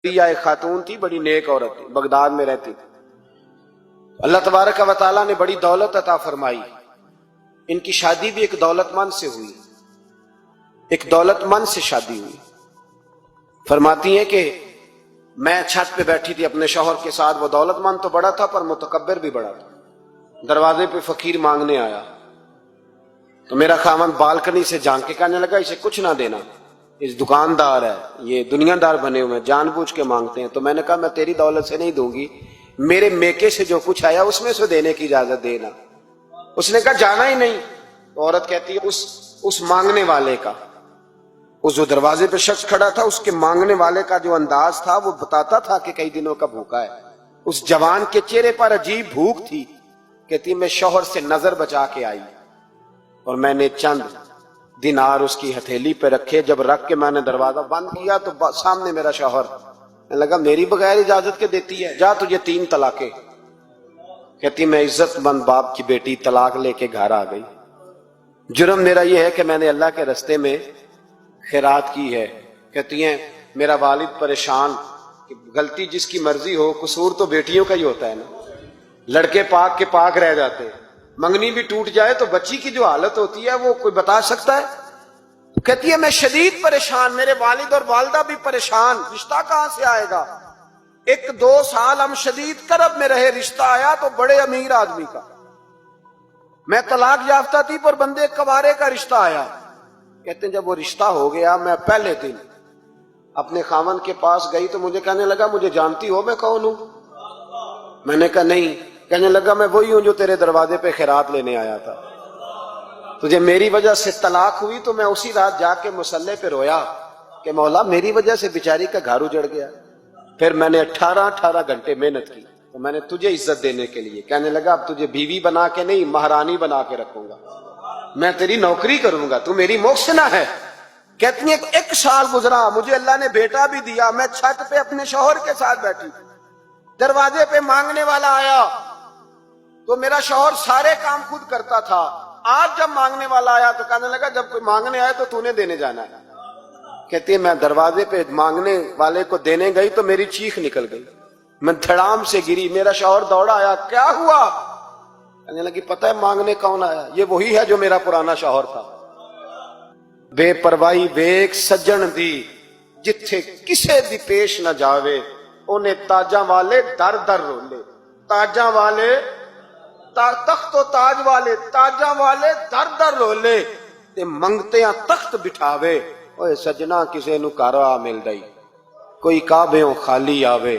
एक खातून थी, बड़ी नेक औरत थी, बगदाद में रहती थी। अल्लाह तबारक व तआला ने बड़ी दौलत अता फरमाई। इनकी शादी भी एक दौलतमंद से हुई, एक दौलतमंद से शादी हुई। फरमाती है कि मैं छत पे बैठी थी अपने शौहर के साथ, वो दौलतमंद तो बड़ा था पर मुतकब्बिर भी बड़ा था। दरवाजे पे फकीर मांगने आया तो मेरा खामन बालकनी से झांक के कहने लगा, इसे कुछ ना देना, इस दुकानदार है, ये दुनियादार बने हुए हैं, जानबूझ के मांगते हैं। तो मैंने कहा मैं तेरी दौलत से नहीं दूंगी, मेरे मेके से जो कुछ आया उसमें से देने की इजाजत देना। उसने कहा जाना ही नहीं। तो औरत कहती है उस मांगने वाले का, उस जो दरवाजे पे शख्स खड़ा था, उसके मांगने वाले का जो अंदाज था वो बताता था कि कई दिनों का भूखा है। उस जवान के चेहरे पर अजीब भूख थी। कहती मैं शौहर से नजर बचा के आई और मैंने चंद दिनार उसकी हथेली पे रखे। जब रख के मैंने दरवाजा बंद किया तो सामने मेरा शौहर। लगा मेरी बगैर इजाजत के देती है, जा तुझे 3 तलाके। कहती मैं इज्जतमंद बाप की बेटी तलाक लेके घर आ गई। जुर्म मेरा यह है कि मैंने अल्लाह के रास्ते में खैरात की है। कहती हैं मेरा वालिद परेशान, गलती जिसकी मर्जी हो, कसूर तो बेटियों का ही होता है ना। लड़के पाक के पाक रह जाते हैं, मंगनी भी टूट जाए तो बच्ची की जो हालत होती है वो कोई बता सकता है। तो कहती है मैं शदीद परेशान, मेरे वालिद और वालदा भी परेशान, रिश्ता कहां से आएगा। 1-2 साल हम शदीद करब में रहे, रिश्ता आया तो बड़े अमीर आदमी का। मैं तलाक याफ्ता थी पर बंदे कवारे का रिश्ता आया। कहते हैं जब वो रिश्ता हो गया, मैं पहले दिन अपने खामन के पास गई तो मुझे कहने लगा मुझे जानती हो मैं कौन हूं। मैंने कहा नहीं। कहने लगा मैं वही हूं जो तेरे दरवाजे पे खैरात लेने आया था। तुझे मेरी वजह से तलाक हुई तो मैं उसी रात जाके मुसल्ले पे रोया कि मौला मेरी वजह से बेचारी का घर उजड़ गया। फिर मैंने 18 घंटे मेहनत की तो मैंने तुझे इज्जत देने के लिए। कहने लगा अब तुझे बीवी बना के नहीं, महारानी बना के रखूंगा, मैं तेरी नौकरी करूंगा, तू मेरी मोहसिना है। कहती है 1 साल गुजरा, मुझे अल्लाह ने बेटा भी दिया। मैं छत पे अपने शौहर के साथ बैठी, दरवाजे पे मांगने वाला आया तो मेरा शौहर सारे काम खुद करता था। आज जब मांगने वाला आया तो कहने लगा जब कोई मांगने आए तो तूने देने जाना है। कहती है मैं दरवाजे पे मांगने वाले को देने गई तो मेरी चीख निकल गई, मैं धड़ाम से गिरी। मेरा शौहर दौड़ा आया, क्या हुआ। कहने लगी पता है मांगने कौन आया, ये वही है जो मेरा पुराना शौहर था। बेपरवाही वेख सज्जन दी, जिथे किसे दी पेश न जावे, उन्हें ताजा वाले दर दर रोले। ताजा वाले तख्त ताज वाले, ताजा वाले दर दर रोले, ते मंगते तख्त बिठावे। ओए सजना किसे नु घर आ मिल गई, कोई काबेओं खाली आवे।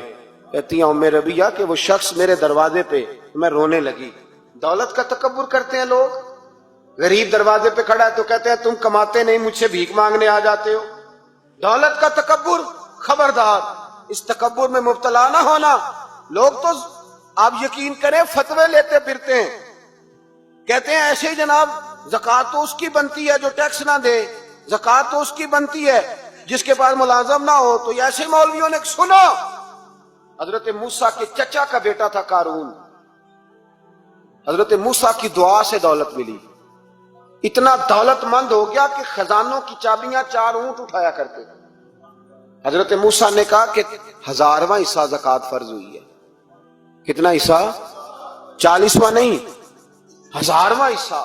कहती हूं मेरे रबिया कि वो शख्स मेरे दरवाजे पे, मैं रोने लगी। दौलत का तकब्बुर करते हैं लोग। गरीब दरवाजे पे खड़ा है तो कहते हैं तुम कमाते नहीं, मुझसे भीख मांगने आ जाते हो। दौलत का तकब्बुर, खबरदार इस तकब्बुर में मुब्तला ना होना। लोग तो आप यकीन करें फतवे लेते फिरते हैं, कहते हैं ऐसे ही जनाब ज़कात तो उसकी बनती है जो टैक्स ना दे, ज़कात तो उसकी बनती है जिसके पास मुलाजम ना हो। तो ऐसे मौलवियों ने सुनो, हजरत मूसा के चचा का बेटा था कारून, हजरत मूसा की दुआ से दौलत मिली। इतना दौलतमंद हो गया कि खजानों की चाबियां 4 ऊंट उठाया करते थे। हजरत मूसा ने कहा कि 1000वां हिस्सा ज़कात फर्ज हुई है। कितना हिस्सा, 40वां नहीं, 1000वां हिस्सा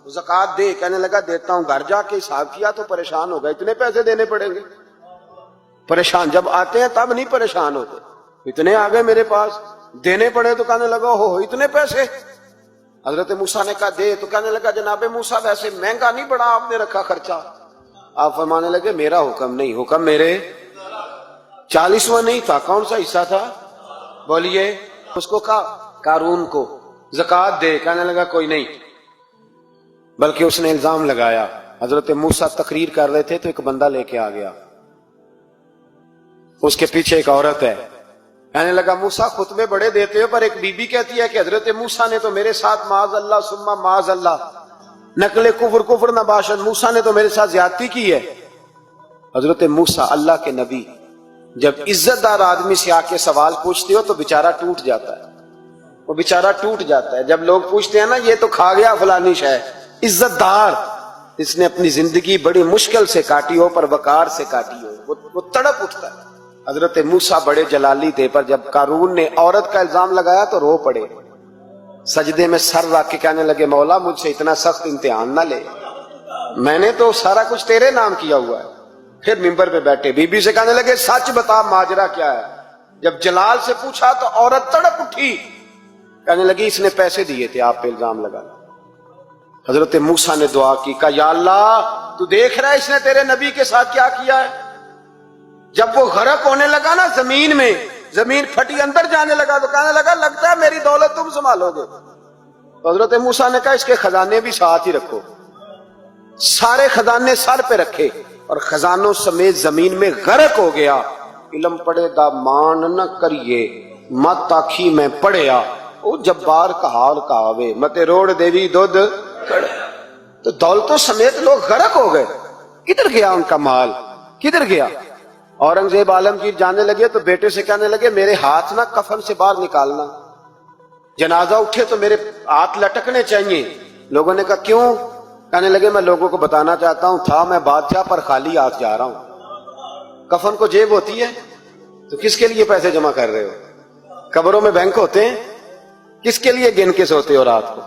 ज़कात दे। कहने लगा देता हूं। घर जाके हिसाब किया तो परेशान हो गए, इतने पैसे देने पड़ेंगे। परेशान जब आते हैं तब नहीं परेशान होते, इतने आ गए मेरे पास, देने पड़े तो कहने लगा हो इतने पैसे। हजरत मूसा ने कहा दे, तो कहने लगा जनाबे मूसा वैसे महंगा नहीं बड़ा आपने रखा खर्चा। आप फरमाने लगे मेरा हुक्म नहीं, हुक्म मेरे 40वां नहीं था, कौन सा हिस्सा था बोलिए। उसको कहा कारून को ज़कात दे। कहने लगा कोई नहीं, बल्कि उसने इल्जाम लगाया। हजरत मूसा तकरीर कर रहे थे तो एक बंदा लेके आ गया, उसके पीछे एक औरत है। कहने लगा मूसा खुतबे बड़े देते हो, पर एक बीबी कहती है कि हजरत मूसा ने तो मेरे साथ माज अल्लाह सुम्मा माज अल्लाह नकले कुफर नबाशन, मूसा ने तो मेरे साथ ज्यादती की है। हजरत मूसा अल्लाह के नबी जब इज्जतदार आदमी से आके सवाल पूछते हो तो बेचारा टूट जाता है, वो बेचारा टूट जाता है। जब लोग पूछते हैं ना ये तो खा गया फलानी शय, इज्जतदार, इसने अपनी जिंदगी बड़ी मुश्किल से काटी हो पर वकार से काटी हो, वो तड़प उठता है। حضرت موسیٰ بڑے جلالی تھے، پر جب قارون نے عورت کا الزام لگایا تو رو پڑے، سجدے میں سر رکھ کے کہنے لگے مولا مجھ سے اتنا سخت امتحان نہ لے، میں نے تو سارا کچھ تیرے نام کیا ہوا ہے۔ پھر ممبر پہ بیٹھے بی بی سے کہنے لگے سچ بتا ماجرا کیا ہے؟ جب جلال سے پوچھا تو عورت تڑپ اٹھی، کہنے لگی اس نے پیسے دیے تھے آپ پہ الزام لگا۔ حضرت موسیٰ نے دعا کی، کہا یا اللہ تو دیکھ رہا ہے اس نے تیرے نبی کے ساتھ کیا کیا ہے؟ جب وہ غرق ہونے لگا نا زمین میں، زمین پھٹی اندر جانے لگا تو کہنے لگا لگتا ہے میری دولت تم سنبھالو گے۔ تو حضرت موسیٰ نے کہا اس کے خزانے بھی ساتھ ہی رکھو، سارے خزانے سر پہ رکھے اور خزانوں سمیت زمین میں غرق ہو گیا۔ علم پڑے دا مان نہ کریے مت آکھی میں پڑھیا، او جبار کا حال کہاوے متے روڑ دیوی دودھ کڑے۔ تو دولتوں سمیت لوگ غرق ہو گئے، کدھر گیا ان کا مال، کدھر گیا؟ اورنگزیب عالمگیر جانے لگے تو بیٹے سے کہنے لگے میرے ہاتھ نہ کفن سے باہر نکالنا، جنازہ اٹھے تو میرے ہاتھ لٹکنے چاہیے۔ لوگوں نے کہا کیوں؟ کہنے لگے میں لوگوں کو بتانا چاہتا ہوں تھا میں بادشاہ پر خالی ہاتھ جا رہا ہوں۔ کفن کو جیب ہوتی ہے تو کس کے لیے پیسے جمع کر رہے ہو؟ قبروں میں بینک ہوتے ہیں، کس کے لیے گن کے سوتے ہو رات کو؟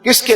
کس کے لیے؟